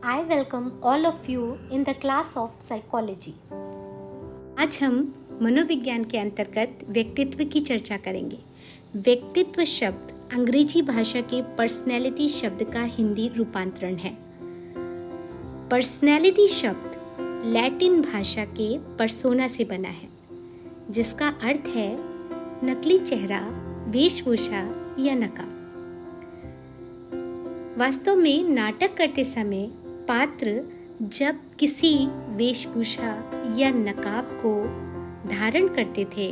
I welcome all of you in the class of psychology. आज हम मनोविज्ञान के अंतर्गत व्यक्तित्व की चर्चा करेंगे। व्यक्तित्व शब्द अंग्रेजी भाषा के पर्सनैलिटी शब्द का हिंदी रूपांतरण है। पर्सनैलिटी शब्द लैटिन भाषा के पर्सोना से बना है, जिसका अर्थ है नकली चेहरा, वेशभूषा या नकाब। वास्तव में नाटक करते समय पात्र जब किसी वेशभूषा या नकाब को धारण करते थे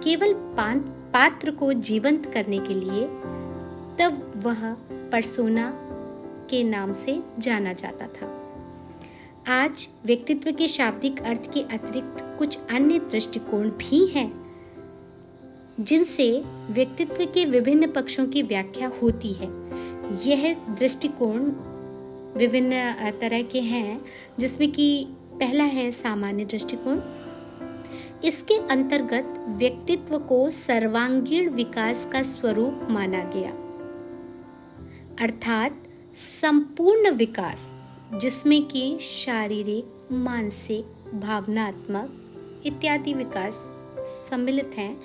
केवल पात्र को जीवंत करने के लिए, तब वह पर्सोना के नाम से जाना जाता था। आज व्यक्तित्व के शाब्दिक अर्थ के अतिरिक्त कुछ अन्य दृष्टिकोण भी हैं, जिनसे व्यक्तित्व के विभिन्न पक्षों की व्याख्या होती है। यह दृष्टिकोण विभिन्न तरह के हैं, जिसमें कि पहला है सामान्य दृष्टिकोण। इसके अंतर्गत व्यक्तित्व को सर्वांगीण विकास का स्वरूप माना गया, अर्थात संपूर्ण विकास, जिसमें कि शारीरिक, मानसिक, भावनात्मक इत्यादि विकास सम्मिलित हैं।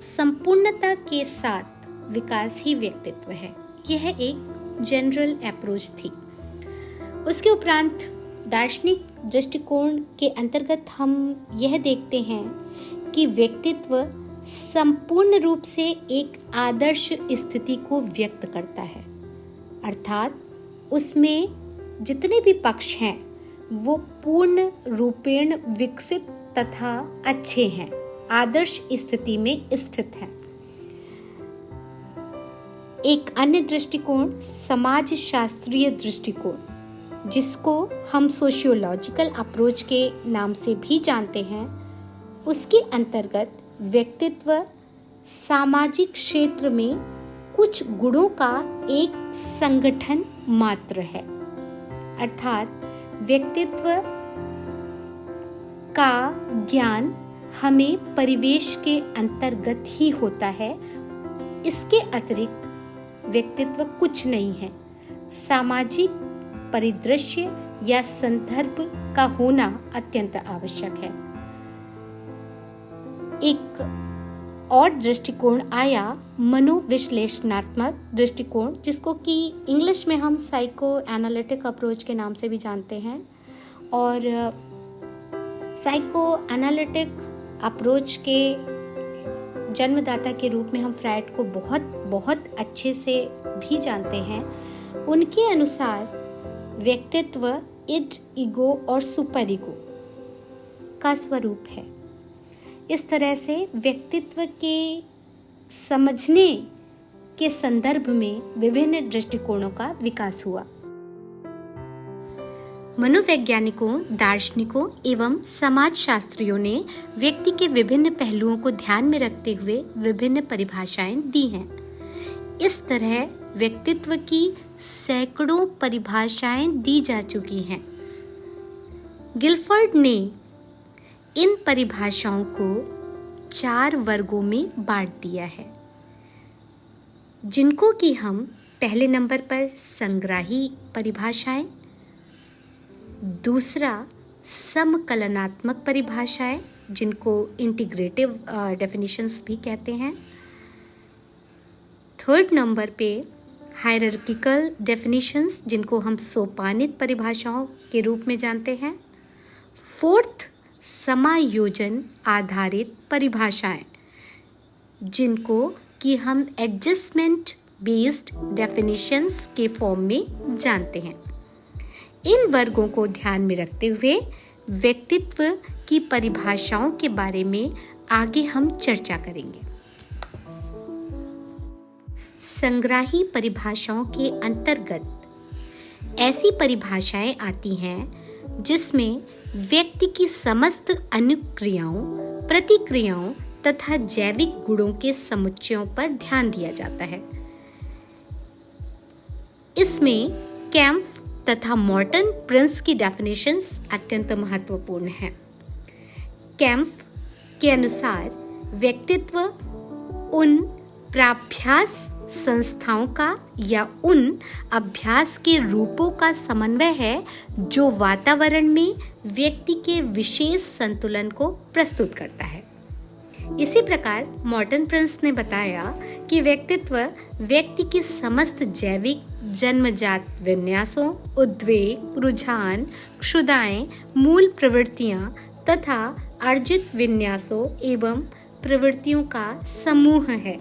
संपूर्णता के साथ विकास ही व्यक्तित्व है। यह एक जनरल अप्रोच थी। उसके उपरांत दार्शनिक दृष्टिकोण के अंतर्गत हम यह देखते हैं कि व्यक्तित्व संपूर्ण रूप से एक आदर्श स्थिति को व्यक्त करता है, अर्थात उसमें जितने भी पक्ष हैं वो पूर्ण रूपेण विकसित तथा अच्छे हैं, आदर्श स्थिति में स्थित हैं। एक अन्य दृष्टिकोण समाज शास्त्रीय दृष्टिकोण, जिसको हम सोशियोलॉजिकल अप्रोच के नाम से भी जानते हैं, उसके अंतर्गत व्यक्तित्व सामाजिक क्षेत्र में कुछ गुणों का एक संगठन मात्र है, अर्थात व्यक्तित्व का ज्ञान हमें परिवेश के अंतर्गत ही होता है। इसके अतिरिक्त व्यक्तित्व कुछ नहीं है। सामाजिक परिदृश्य या संदर्भ का होना अत्यंत आवश्यक है। एक और दृष्टिकोण आया मनोविश्लेषणात्मक दृष्टिकोण, जिसको कि इंग्लिश में हम साइको एनालिटिक अप्रोच के नाम से भी जानते हैं। और साइको एनालिटिक अप्रोच के जन्मदाता के रूप में हम फ्रायड को बहुत अच्छे से भी जानते हैं। उनके अनुसार व्यक्तित्व इड, ईगो और सुपर ईगो का स्वरूप है। इस तरह से व्यक्तित्व के समझने के संदर्भ में विभिन्न दृष्टिकोणों का विकास हुआ। मनोवैज्ञानिकों, दार्शनिकों एवं समाजशास्त्रियों ने व्यक्ति के विभिन्न पहलुओं को ध्यान में रखते हुए विभिन्न परिभाषाएं दी हैं। इस तरह व्यक्तित्व की सैकड़ों परिभाषाएं दी जा चुकी हैं। गिलफर्ड ने इन परिभाषाओं को 4 वर्गों में बांट दिया है, जिनको कि हम पहले नंबर पर संग्राही परिभाषाएं, दूसरा समकलनात्मक परिभाषाएं, जिनको इंटीग्रेटिव डेफिनेशंस भी कहते हैं, थर्ड नंबर पे हायरार्किकल डेफिनेशंस, जिनको हम सोपानित परिभाषाओं के रूप में जानते हैं, फोर्थ समायोजन आधारित परिभाषाएं, जिनको कि हम एडजस्टमेंट बेस्ड डेफिनेशंस के फॉर्म में जानते हैं। इन वर्गों को ध्यान में रखते हुए व्यक्तित्व की परिभाषाओं के बारे में आगे हम चर्चा करेंगे। संग्राही परिभाषाओं के अंतर्गत ऐसी परिभाषाएं आती हैं जिसमें व्यक्ति की समस्त अनुक्रियाओं, प्रतिक्रियाओं तथा जैविक गुणों के समुच्चयों पर ध्यान दिया जाता है। इसमें कैम्प तथा मॉर्टन प्रिंस की डेफिनेशंस अत्यंत महत्वपूर्ण हैं। कैम्प के अनुसार व्यक्तित्व उन प्राभ्यास संस्थाओं का या उन अभ्यास के रूपों का समन्वय है जो वातावरण में व्यक्ति के विशेष संतुलन को प्रस्तुत करता है। इसी प्रकार मॉर्टन प्रिंस ने बताया कि व्यक्तित्व व्यक्ति के समस्त जैविक जन्मजात विन्यासों, उद्वेग, रुझान, क्षुधाएं, मूल प्रवृत्तियां तथा अर्जित विन्यासों एवं प्रवृत्तियों का समूह है।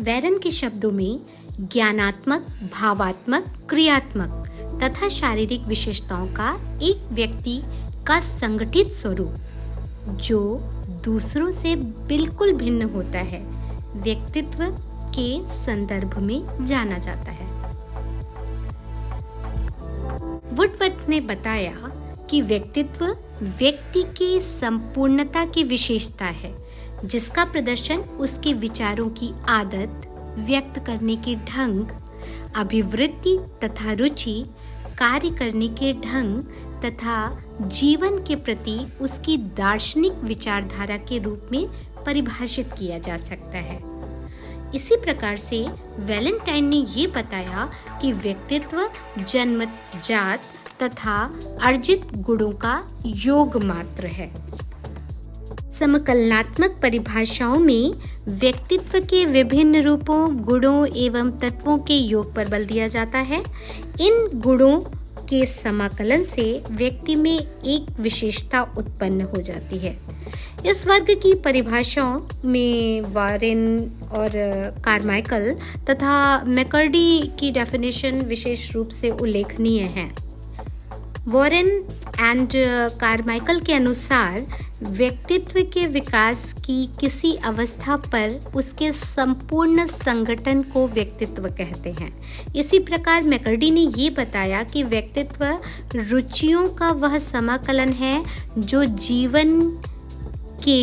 वैरन के शब्दों में ज्ञानात्मक, भावात्मक, क्रियात्मक तथा शारीरिक विशेषताओं का एक व्यक्ति का संगठित स्वरूप जो दूसरों से बिल्कुल भिन्न होता है, व्यक्तित्व के संदर्भ में जाना जाता है। वुडवर्थ ने बताया कि व्यक्तित्व व्यक्ति के संपूर्णता की विशेषता है, जिसका प्रदर्शन उसके विचारों की आदत, व्यक्त करने के ढंग, अभिवृत्ति तथा रुचि, कार्य करने के ढंग तथा जीवन के प्रति उसकी दार्शनिक विचारधारा के रूप में परिभाषित किया जा सकता है। इसी प्रकार से वैलेंटाइन ने ये बताया कि व्यक्तित्व जन्मजात तथा अर्जित गुणों का योग मात्र है। समकलनात्मक परिभाषाओं में व्यक्तित्व के विभिन्न रूपों, गुणों एवं तत्वों के योग पर बल दिया जाता है। इन गुणों के समाकलन से व्यक्ति में एक विशेषता उत्पन्न हो जाती है। इस वर्ग की परिभाषाओं में वॉरेन और कारमाइकल तथा मैकर्डी की डेफिनेशन विशेष रूप से उल्लेखनीय है। वॉरेन एंड कारमाइकल के अनुसार व्यक्तित्व के विकास की किसी अवस्था पर उसके संपूर्ण संगठन को व्यक्तित्व कहते हैं। इसी प्रकार मैकर्डी ने ये बताया कि व्यक्तित्व रुचियों का वह समाकलन है जो जीवन के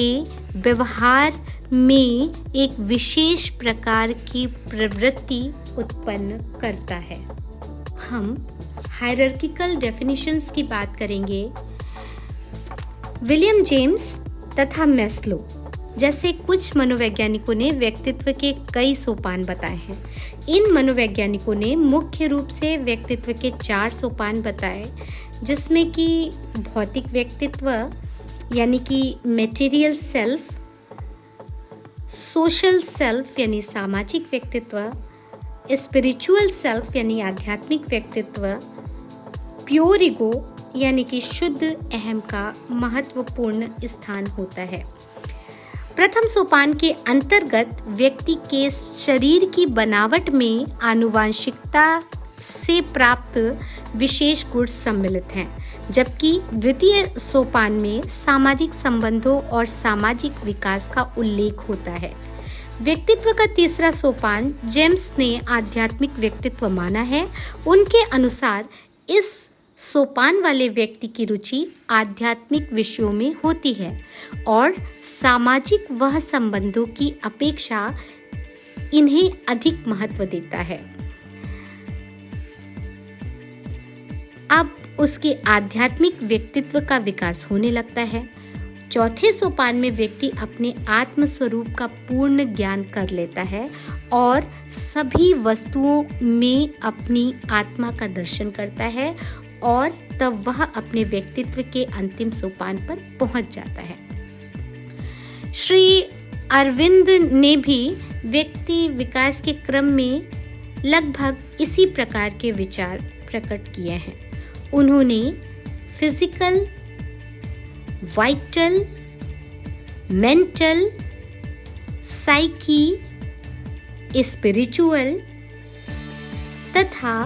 व्यवहार में एक विशेष प्रकार की प्रवृत्ति उत्पन्न करता है। हम हायरार्किकल डेफिनेशंस की बात करेंगे। विलियम जेम्स तथा मैस्लो जैसे कुछ मनोवैज्ञानिकों ने व्यक्तित्व के कई सोपान बताए हैं। इन मनोवैज्ञानिकों ने मुख्य रूप से व्यक्तित्व के 4 सोपान बताए, जिसमें कि भौतिक व्यक्तित्व यानी कि मटेरियल सेल्फ, सोशल सेल्फ यानी सामाजिक व्यक्तित्व, स्पिरिचुअल सेल्फ यानी आध्यात्मिक व्यक्तित्व, प्योर ईगो यानी कि शुद्ध अहम का महत्वपूर्ण स्थान होता है। प्रथम सोपान के अंतर्गत व्यक्ति के शरीर की बनावट में आनुवांशिकता से प्राप्त विशेष गुण सम्मिलित हैं, जबकि द्वितीय सोपान में सामाजिक संबंधों और सामाजिक विकास का उल्लेख होता है। व्यक्तित्व का तीसरा सोपान जेम्स ने आध्यात्मिक व्यक्तित्व माना है। उनके अनुसार इस सोपान वाले व्यक्ति की रुचि आध्यात्मिक विषयों में होती है और सामाजिक वह संबंधों की अपेक्षा इन्हें अधिक महत्व देता है। अब उसके आध्यात्मिक व्यक्तित्व का विकास होने लगता है। चौथे सोपान में व्यक्ति अपने आत्म स्वरूप का पूर्ण ज्ञान कर लेता है और सभी वस्तुओं में अपनी आत्मा का दर्शन करता है और तब वह अपने व्यक्तित्व के अंतिम सोपान पर पहुंच जाता है। श्री अरविंद ने भी व्यक्ति विकास के क्रम में लगभग इसी प्रकार के विचार प्रकट किए हैं। उन्होंने physical, vital, mental, psyche, spiritual तथा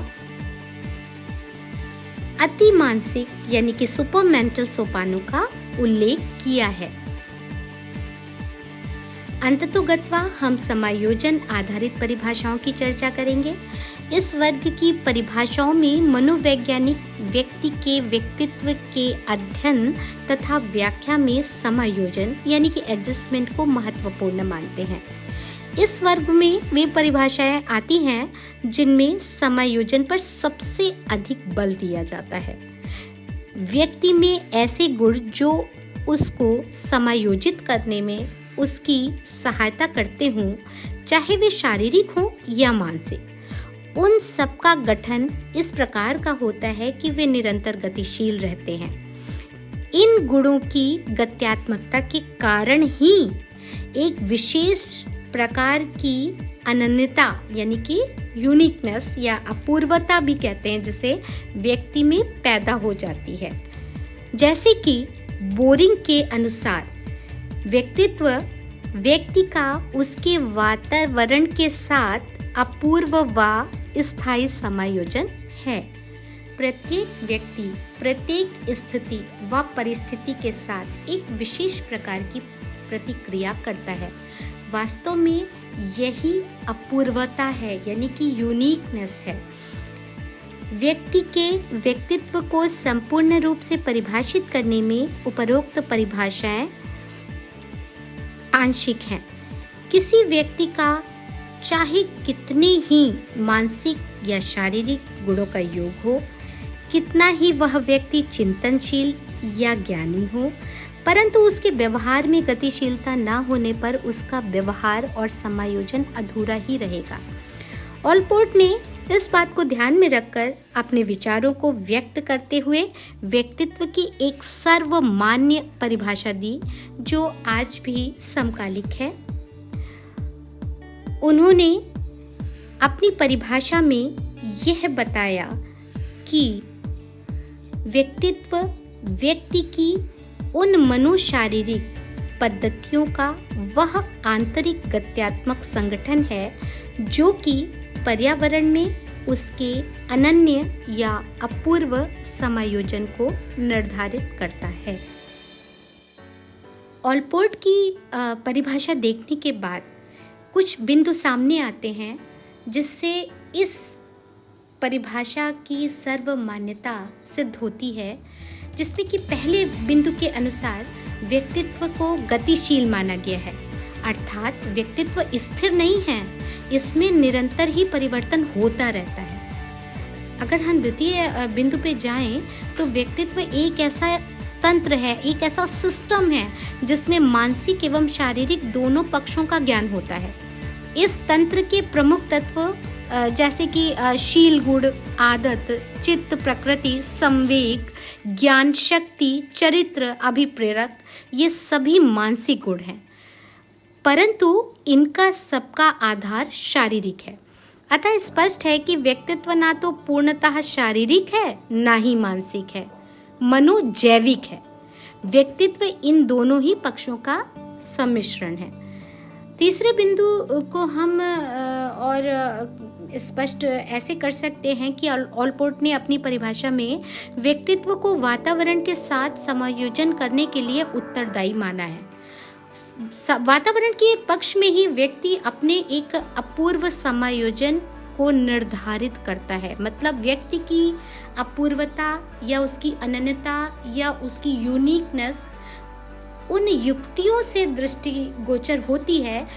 अति मानसिक यानी कि सुपर मेंटल सोपानों का उल्लेख किया है। अंततोगत्वा हम समायोजन आधारित परिभाषाओं की चर्चा करेंगे। इस वर्ग की परिभाषाओं में मनोवैज्ञानिक व्यक्ति के व्यक्तित्व के अध्ययन तथा व्याख्या में समायोजन यानी कि एडजस्टमेंट को महत्वपूर्ण मानते हैं। इस वर्ग में वे परिभाषाएं आती हैं जिनमें समायोजन पर सबसे अधिक बल दिया जाता है। व्यक्ति में ऐसे गुण जो उसको समायोजित करने में उसकी सहायता करते हों, चाहे वे शारीरिक हो या मानसिक। उन सब का गठन इस प्रकार का होता है कि वे निरंतर गतिशील रहते हैं। इन गुणों की गत्यात्मकता के कारण ही एक विशेष प्रकार की अनन्यता यानी कि यूनिकनेस या अपूर्वता भी कहते हैं, जिसे व्यक्ति में पैदा हो जाती है। जैसे कि बोरिंग के अनुसार व्यक्तित्व व्यक्ति का उसके वातावरण के साथ अपूर्व व स्थायी समायोजन है। प्रत्येक व्यक्ति प्रत्येक स्थिति व परिस्थिति के साथ एक विशेष प्रकार की प्रतिक्रिया करता है। वास्तव में यही अपूर्वता है, यानी कि यूनिकनेस है। व्यक्ति के व्यक्तित्व को संपूर्ण रूप से परिभाषित करने में उपरोक्त परिभाषाएं आंशिक हैं। किसी व्यक्ति का चाहे कितने ही मानसिक या शारीरिक गुणों का योग हो, कितना ही वह व्यक्ति चिंतनशील या ज्ञानी हो, परंतु उसके व्यवहार में गतिशीलता न होने पर उसका व्यवहार और समायोजन अधूरा ही रहेगा। ऑलपोर्ट ने इस बात को ध्यान में रखकर अपने विचारों को व्यक्त करते हुए व्यक्तित्व की एक सर्वमान्य परिभाषा दी, जो आज भी समकालिक है। उन्होंने अपनी परिभाषा में यह बताया कि व्यक्तित्व व्यक्ति की उन मनोशारीरिक पद्धतियों का वह आंतरिक गत्यात्मक संगठन है जो कि पर्यावरण में उसके अनन्य या अपूर्व समायोजन को निर्धारित करता है। ऑलपोर्ट की परिभाषा देखने के बाद कुछ बिंदु सामने आते हैं जिससे इस परिभाषा की सर्वमान्यता सिद्ध होती है, जिसमें कि पहले बिंदु के अनुसार व्यक्तित्व को गतिशील माना गया है, अर्थात व्यक्तित्व स्थिर नहीं है, इसमें निरंतर ही परिवर्तन होता रहता है। अगर हम द्वितीय बिंदु पे जाएं तो व्यक्तित्व एक ऐसा तंत्र है, एक ऐसा सिस्टम है जिसमें मानसिक एवं शारीरिक दोनों पक्षों का ज्ञान होता है। इस तंत्र के प्रमुख तत्व जैसे कि शील गुण, आदत, चित्त, प्रकृति, संवेग, ज्ञान शक्ति, चरित्र, अभिप्रेरक, ये सभी मानसिक गुण हैं, परंतु इनका सबका आधार शारीरिक है। अतः स्पष्ट है कि व्यक्तित्व ना तो पूर्णतः शारीरिक है ना ही मानसिक है, मनोजैविक है। व्यक्तित्व इन दोनों ही पक्षों का सम्मिश्रण है। तीसरे बिंदु को हम और स्पष्ट ऐसे कर सकते हैं कि ऑलपोर्ट ने अपनी परिभाषा में व्यक्तित्व को वातावरण के साथ समायोजन करने के लिए उत्तरदायी माना है। वातावरण के पक्ष में ही व्यक्ति अपने एक अपूर्व समायोजन को निर्धारित करता है। मतलब व्यक्ति की अपूर्वता या उसकी अनन्यता या उसकी यूनिकनेस उन युक्तियों से दृष्टिगोचर होती है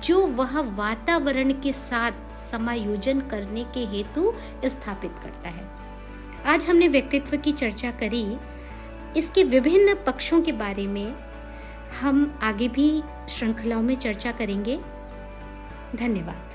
जो वह वातावरण के साथ समायोजन करने के हेतु स्थापित करता है। आज हमने व्यक्तित्व की चर्चा करी। इसके विभिन्न पक्षों के बारे में हम आगे भी श्रृंखलाओं में चर्चा करेंगे। धन्यवाद।